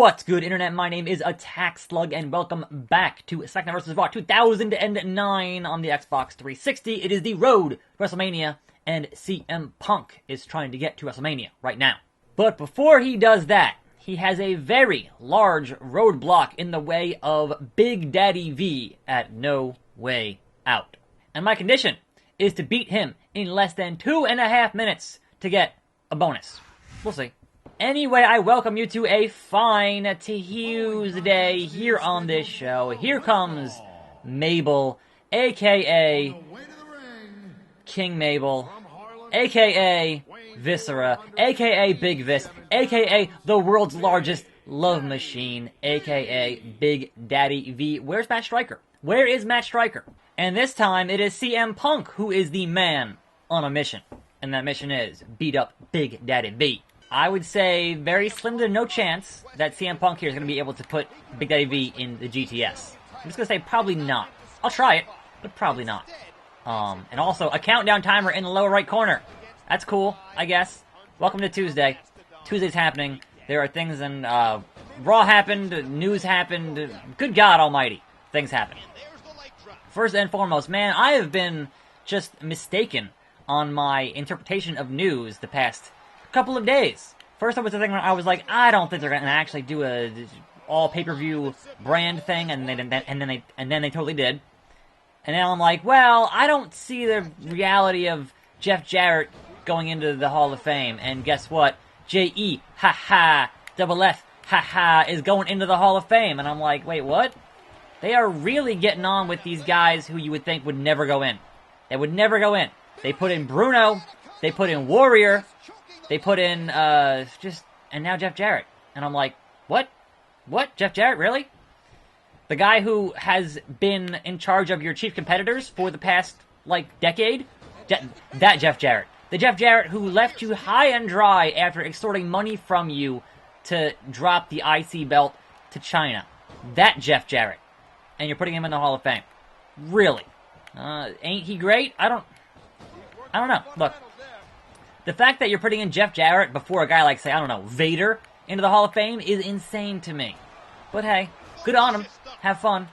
What's good, Internet? My name is Attack Slug, and welcome back to SmackDown vs. Raw 2009 on the Xbox 360. It is the road to WrestleMania, and CM Punk is trying to get to WrestleMania right now. But before he does that, he has a very large roadblock in the way of Big Daddy V at No Way Out. And my condition is to beat him in less than 2.5 minutes to get a bonus. We'll see. Anyway, I welcome you to a fine Tuesday here on this show. Here comes Mabel, a.k.a. King Mabel, a.k.a. Viscera, a.k.a. Big Vis, a.k.a. the world's largest love machine, a.k.a. Big Daddy V. Where's Matt Striker? Where is Matt Striker? And this time it is CM Punk who is the man on a mission. And that mission is beat up Big Daddy V. I would say very slim to no chance that CM Punk here is going to be able to put Big Daddy V in the GTS. I'm just going to say probably not. I'll try it, but probably not. And also, a countdown timer in the lower right corner. That's cool, I guess. Welcome to Tuesday. Tuesday's happening. There are things in Raw happened, news happened. Good God almighty, things happen. First and foremost, man, I have been just mistaken on my interpretation of news the past couple of days. First up was the thing where I was like, I don't think they're gonna actually do a all pay-per-view brand thing, and then they totally did. And now I'm like, well, I don't see the reality of Jeff Jarrett going into the Hall of Fame. And guess what? J.E. Double F is going into the Hall of Fame. And I'm like, wait, what? They are really getting on with these guys who you would think would never go in. They would never go in. They put in Bruno. They put in Warrior. They put in, and now Jeff Jarrett. And I'm like, what? What? Jeff Jarrett, really? The guy who has been in charge of your chief competitors for the past, decade? That Jeff Jarrett. The Jeff Jarrett who left you high and dry after extorting money from you to drop the IC belt to China. That Jeff Jarrett. And you're putting him in the Hall of Fame. Really? Ain't he great? I don't know. Look. The fact that you're putting in Jeff Jarrett before a guy like, say, I don't know, Vader into the Hall of Fame is insane to me. But hey, good on him. Have fun.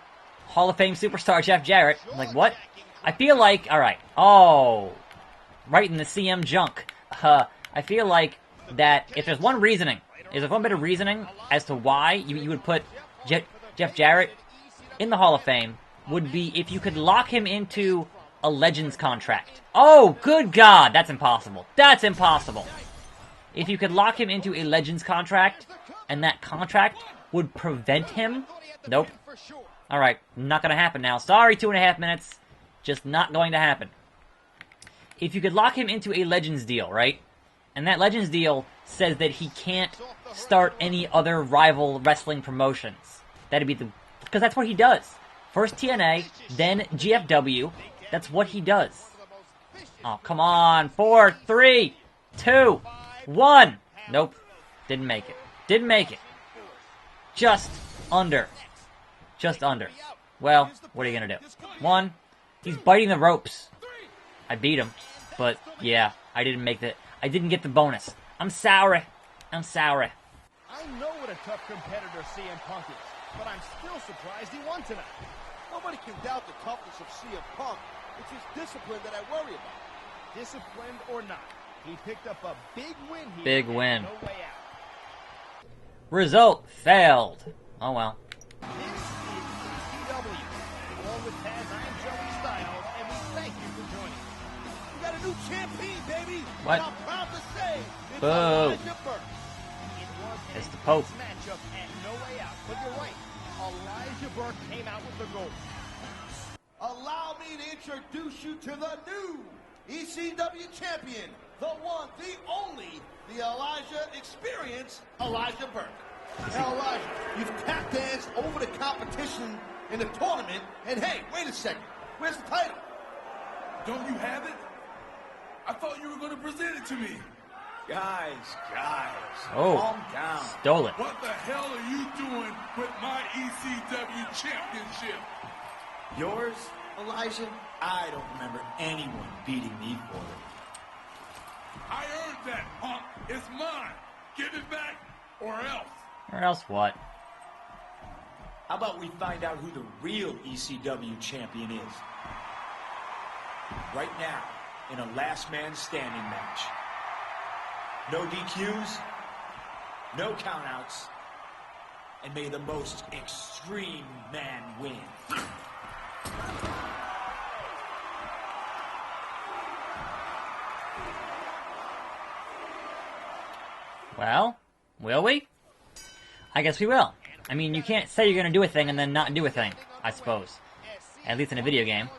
Hall of Fame superstar Jeff Jarrett. I'm like, what? I feel like, alright. Oh, right in the CM junk. I feel like that if there's one reasoning, if there's one bit of reasoning as to why you would put Jeff Jarrett in the Hall of Fame, would be if you could lock him into a Legends contract. Oh, good God, that's impossible. That's impossible. If you could lock him into a Legends contract, and that contract would prevent him... Nope. Alright, not gonna happen now. Sorry, 2.5 minutes. Just not going to happen. If you could lock him into a Legends deal, right? And that Legends deal says that he can't start any other rival wrestling promotions. That'd be the... Because that's what he does. First TNA, then GFW. That's what he does. Oh, come on. 4, 3, 2, 1. Nope. Didn't make it. Didn't make it. Just under. Just under. Well, what are you going to do? 1, he's biting the ropes. I beat him. But, yeah, I didn't get the bonus. I'm sorry. I'm sorry. I know what a tough competitor CM Punk is, but I'm still surprised he won tonight. Nobody can doubt the toughness of CM Punk. It's his discipline that I worry about. Disciplined or not, he picked up a big win here. Big win. No way out. Result failed. Oh well. This is ECW. Along with Taz, I'm Joey Styles, and we thank you for joining. We got a new champion, baby. What? And I'm proud to say it's Boo. Elijah Burke. It was It's the a Pope. close matchup and no way out. But you're right. Elijah Burke came out with the gold. Allow me to introduce you to the new ECW champion, the one, the only, the Elijah Experience, Elijah Burke. Now, Elijah, you've tap danced over the competition in the tournament, and hey, wait a second, where's the title? Don't you have it? I thought you were going to present it to me. Guys, Oh. calm down. Stole it. What the hell are you doing with my ECW championship? Yours, Elijah? I don't remember anyone beating me for it. I earned that, punk. It's mine. Give it back or else. Or else what? How about we find out who the real ECW champion is? Right now, in a last man standing match. No DQs, no countouts, and may the most extreme man win. Well, will we? I guess we will. I mean, you can't say you're going to do a thing and then not do a thing, I suppose. At least in a video game.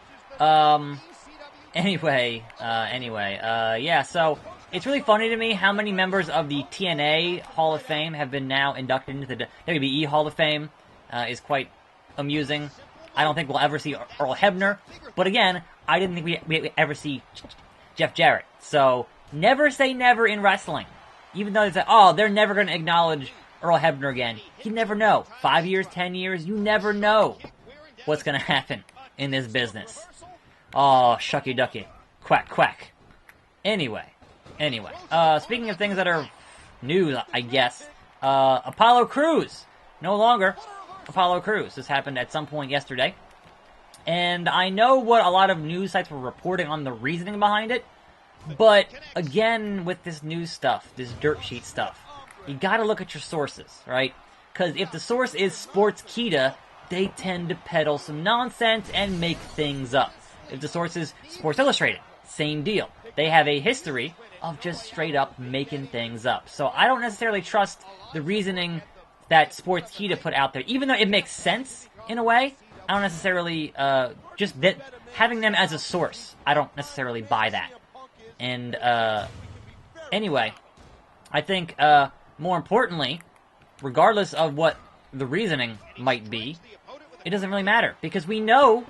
Anyway, yeah, so it's really funny to me how many members of the TNA Hall of Fame have been now inducted into the WWE Hall of Fame. Is quite amusing. I don't think we'll ever see Earl Hebner, but again, I didn't think we'd ever see Jeff Jarrett. So, never say never in wrestling. Even though they say, oh, they're never going to acknowledge Earl Hebner again. You never know. 5 years, 10 years, you never know what's going to happen in this business. Oh, shucky ducky. Quack, quack. Anyway. Speaking of things that are news, I guess, Apollo Crews. No longer Apollo Crews. This happened at some point yesterday. And I know what a lot of news sites were reporting on the reasoning behind it. But, again, with this news stuff, this dirt sheet stuff, you gotta look at your sources, right? Because if the source is Sportskeeda, they tend to peddle some nonsense and make things up. If the source is Sports Illustrated, same deal. They have a history of just straight up making things up. So I don't necessarily trust the reasoning that Sportskeeda put out there, even though it makes sense in a way. I don't necessarily, just that having them as a source, I don't necessarily buy that. And, anyway, I think, more importantly, regardless of what the reasoning might be, it doesn't really matter, because we know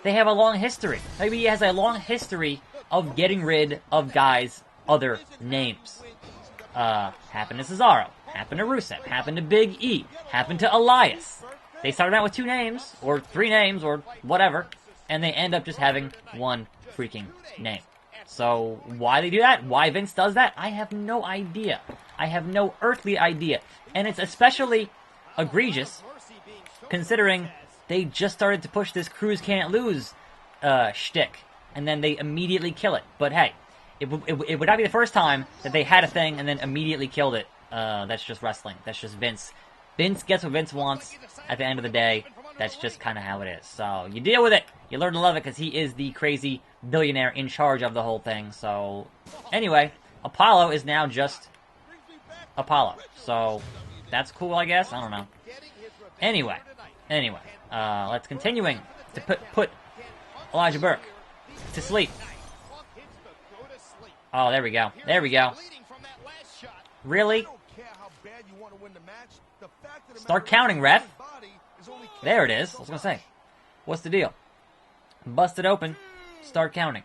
they have a long history. WWE has a long history of getting rid of guys' other names. Happened to Cesaro, happened to Rusev, happened to Big E, happened to Elias. They started out with 2 names, or 3 names, or whatever, and they end up just having one freaking name. So, why they do that? Why Vince does that? I have no idea. I have no earthly idea. And it's especially egregious, considering they just started to push this Crews Can't Lose shtick, and then they immediately kill it. But hey, it would not be the first time that they had a thing and then immediately killed it. That's just wrestling. That's just Vince. Vince gets what Vince wants at the end of the day. That's just kind of how it is. So, you deal with it. You learn to love it because he is the crazy billionaire in charge of the whole thing. So, anyway, Apollo is now just Apollo. So, that's cool, I guess. I don't know. Anyway, let's continuing to put Elijah Burke to sleep. Oh, there we go. Really? Start counting, ref. There it is. I was gonna say, what's the deal? Busted open. Start counting.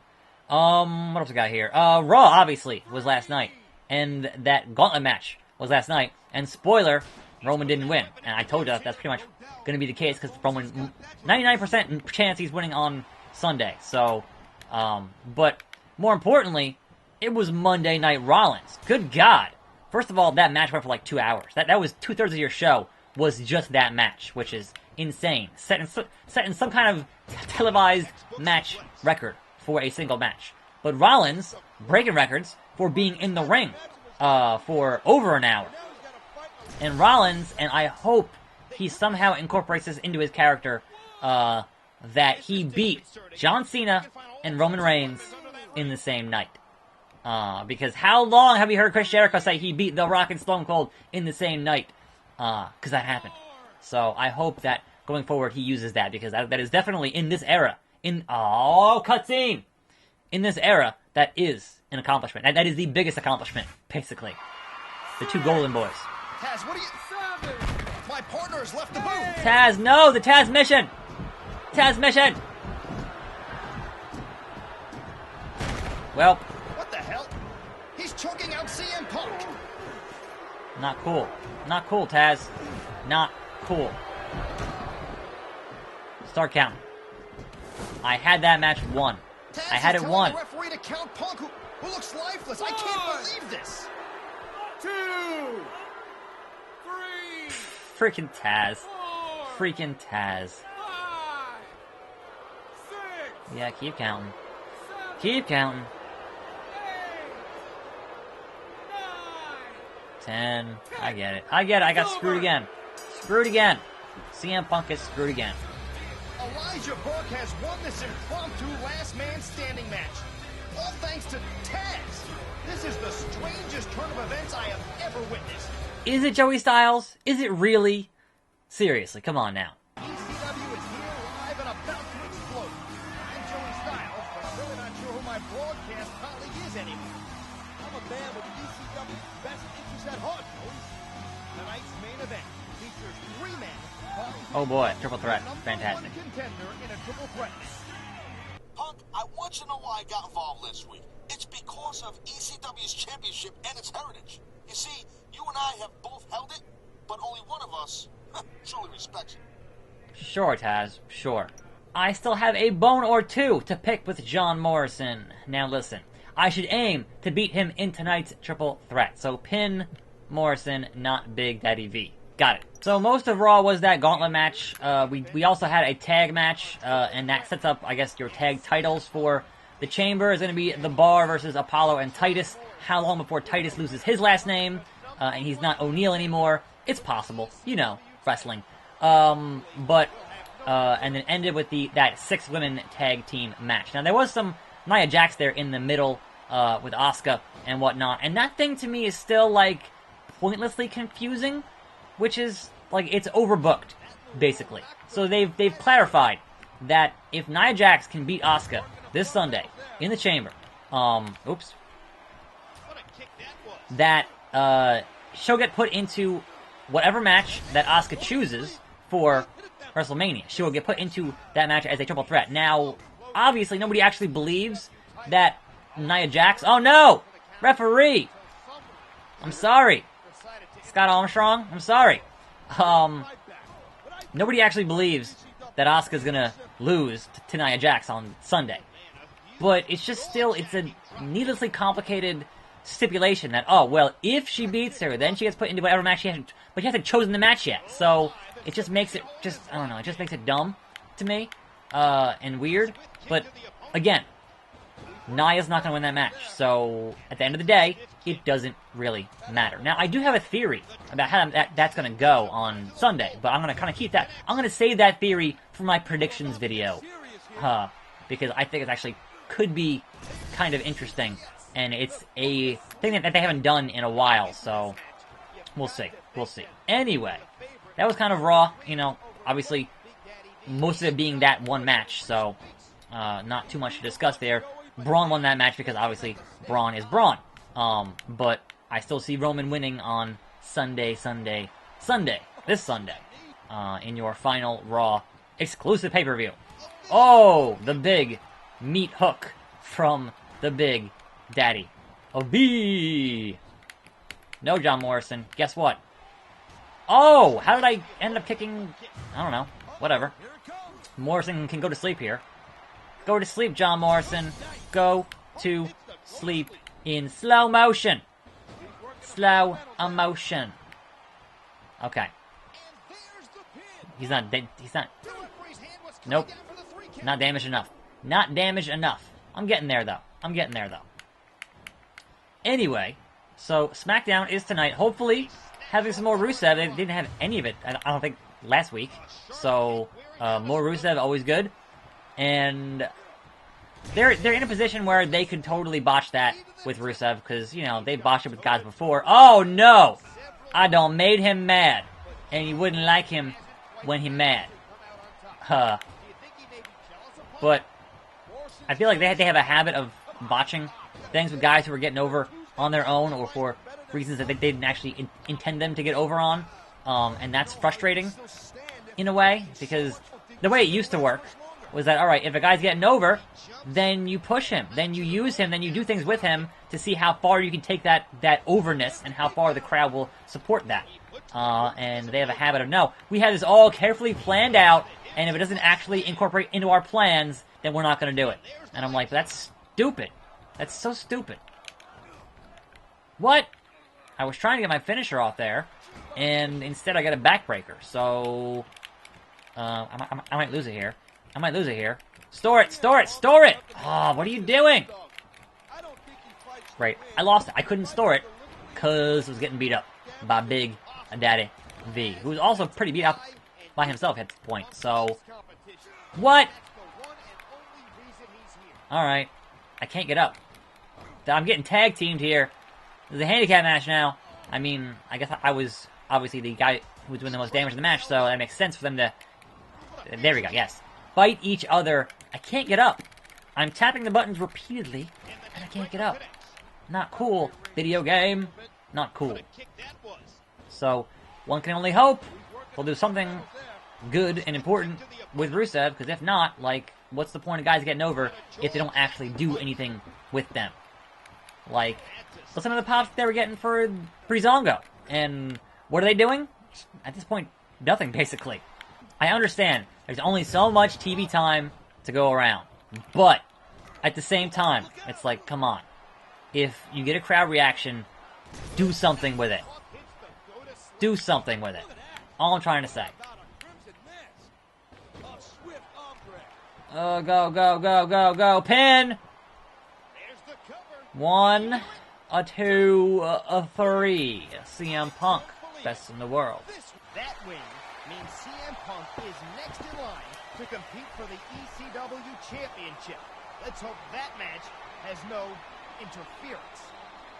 What else we got here? Raw, obviously, was last night. And that gauntlet match was last night. And spoiler, Roman didn't win. And I told you that's pretty much going to be the case because Roman, 99% chance he's winning on Sunday. So, but more importantly, it was Monday Night Rollins. Good God. First of all, that match went for like 2 hours. That was 2/3 of your show was just that match, which is insane. Set in some kind of televised match record for a single match. But Rollins breaking records for being in the ring for over an hour. And Rollins, and I hope he somehow incorporates this into his character, that he beat John Cena and Roman Reigns in the same night. Because how long have we heard Chris Jericho say he beat The Rock and Stone Cold in the same night? Because that happened. So I hope that going forward he uses that, because that is definitely in this era. Cutscene! In this era, that is an accomplishment. That is the biggest accomplishment, basically. The 2 Golden Boys. Taz, what are you... My partner has left the booth. Taz, no! The Taz mission! Taz mission! Well... What the hell? He's choking out CM Punk. Not cool. Not cool, Taz. Not cool. Start counting. I had that match won. Taz, I had it won. The referee to count Punk, who looks lifeless. I can't believe this. 2, 3. Freaking Taz. Freaking Taz. Yeah, keep counting. Keep counting. 10. I get it. I get it. I got screwed again. Screwed again. CM Punk is screwed again. Elijah Burke has won this impromptu last man standing match. All thanks to Taz. This is the strangest turn of events I have ever witnessed. Is it Joey Styles? Is it really? Seriously, come on now. ECW is here live and about to explode. I'm Joey Styles, but I'm really not sure who my broadcast colleague is anymore. I'm a man with ECW's best interest at heart, boys. Tonight's main event features 3 men. Oh boy, triple threat. Fantastic. Contender in a triple threat match. Punk, I want you to know why I got involved this week. It's because of ECW's championship and its heritage. You see, you and I have both held it, but only one of us truly respects it. Sure, Taz. Sure. I still have a bone or two to pick with John Morrison. Now listen, I should aim to beat him in tonight's triple threat. So pin Morrison, not Big Daddy V. Got it. So most of Raw was that gauntlet match. We also had a tag match, and that sets up, I guess, your tag titles for the Chamber. Is going to be The Bar versus Apollo and Titus. How long before Titus loses his last name, and he's not O'Neal anymore? It's possible. You know, wrestling. And then ended with that 6-women tag team match. Now, there was some Nia Jax there in the middle with Asuka and whatnot, and that thing to me is still, like, pointlessly confusing. Which is, like, it's overbooked, basically. So they've clarified that if Nia Jax can beat Asuka this Sunday in the Chamber, that she'll get put into whatever match that Asuka chooses for WrestleMania. She will get put into that match as a triple threat. Now, obviously, nobody actually believes that Nia Jax... Oh, no! Referee! I'm sorry. Scott Armstrong, I'm sorry. Nobody actually believes that Asuka's gonna lose to Nia Jax on Sunday. But it's just still, it's a needlessly complicated stipulation that, oh, well, if she beats her, then she gets put into whatever match she hasn't, but she hasn't chosen the match yet. So, it just makes it, I don't know, it just makes it dumb to me, and weird. But, again, Nia's not going to win that match, so at the end of the day, it doesn't really matter. Now, I do have a theory about how that's going to go on Sunday, but I'm going to kind of keep that. I'm going to save that theory for my predictions video, because I think it actually could be kind of interesting, and it's a thing that they haven't done in a while, so we'll see. We'll see. Anyway, that was kind of Raw, you know, obviously, most of it being that one match, so not too much to discuss there. Braun won that match because obviously Braun is Braun. But I still see Roman winning on this Sunday, in your final Raw exclusive pay-per-view. Oh, the big meat hook from the Big Daddy of B. No, John Morrison. Guess what? Oh, how did I end up kicking? I don't know. Whatever. Morrison can go to sleep here. Go to sleep, John Morrison. Go to sleep in slow motion. Slow emotion. Okay. He's not. Nope. Not damaged enough. Not damaged enough. I'm getting there, though. Anyway, so SmackDown is tonight. Hopefully, having some more Rusev. They didn't have any of it, I don't think, last week. So, more Rusev, always good. And they're in a position where they could totally botch that with Rusev, because, you know, they botched it with guys before. Oh, no! I done made him mad. And you wouldn't like him when he mad. But I feel like they have a habit of botching things with guys who are getting over on their own or for reasons that they didn't actually intend them to get over on. And that's frustrating in a way, because the way it used to work was that, alright, if a guy's getting over, then you push him, then you use him, then you do things with him to see how far you can take that overness and how far the crowd will support that. And they have a habit of, no, we have this all carefully planned out, and if it doesn't actually incorporate into our plans, then we're not going to do it. And I'm like, that's stupid. That's so stupid. What? I was trying to get my finisher off there. and instead I got a backbreaker. So I might lose it here. I might lose it here. Store it! Store it! Store it! Oh, what are you doing? Right, I lost it. I couldn't store it because I was getting beat up by Big Daddy V, who was also pretty beat up by himself at this point. So, what? Alright, I can't get up. I'm getting tag teamed here. There's a handicap match now. I mean, I guess I was obviously the guy who was doing the most damage in the match, so that makes sense for them to... There we go, yes. Fight each other. I can't get up. I'm tapping the buttons repeatedly, and I can't get up. Not cool. Video game. Not cool. So, one can only hope we'll do something good and important with Rusev, because if not, like, what's the point of guys getting over if they don't actually do anything with them? Like, listen to the pops they were getting for Breezango. And what are they doing? At this point, nothing, basically. I understand. There's only so much TV time to go around. But, at the same time, it's like, come on. If you get a crowd reaction, do something with it. Do something with it. All I'm trying to say. Oh, go, go, go, go, go. Pin! 1, 2, 3. CM Punk, best in the world. That win means CM Punk is next in line to compete for the ECW Championship. Let's hope that match has no interference.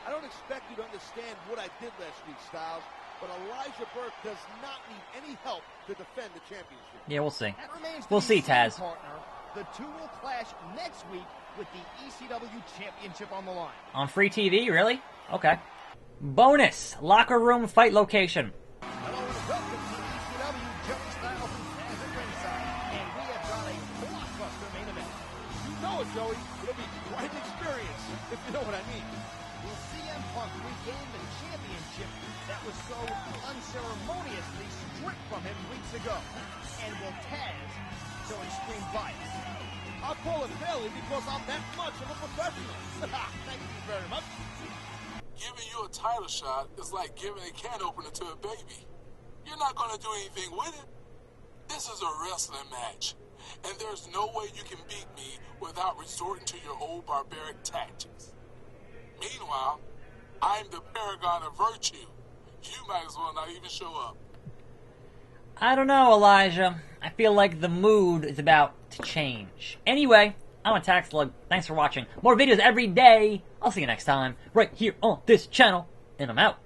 I don't expect you to understand what I did last week, Styles, but Elijah Burke does not need any help to defend the championship. Yeah, we'll see. We'll see, Taz. Partner. The two will clash next week with the ECW Championship on the line. On free TV, really? Okay. Bonus! Locker room fight location. Hello and welcome to ECW. Joey Styles and Taz at ringside, and we have got a blockbuster main event. You know it, Joey. It'll be quite an experience, if you know what I mean. Will CM Punk regain the championship that was so unceremoniously stripped from him weeks ago? And will Taz show extreme bias? I'll call it fairly because I'm that much of a professional. Thank you very much. Giving you a title shot is like giving a can opener to a baby. You're not going to do anything with it. This is a wrestling match, and there's no way you can beat me without resorting to your old barbaric tactics. Meanwhile, I'm the paragon of virtue. You might as well not even show up. I don't know, Elijah. I feel like the mood is about to change. Anyway, I'm a Tax Slug. Thanks for watching. More videos every day. I'll see you next time, right here on this channel, and I'm out.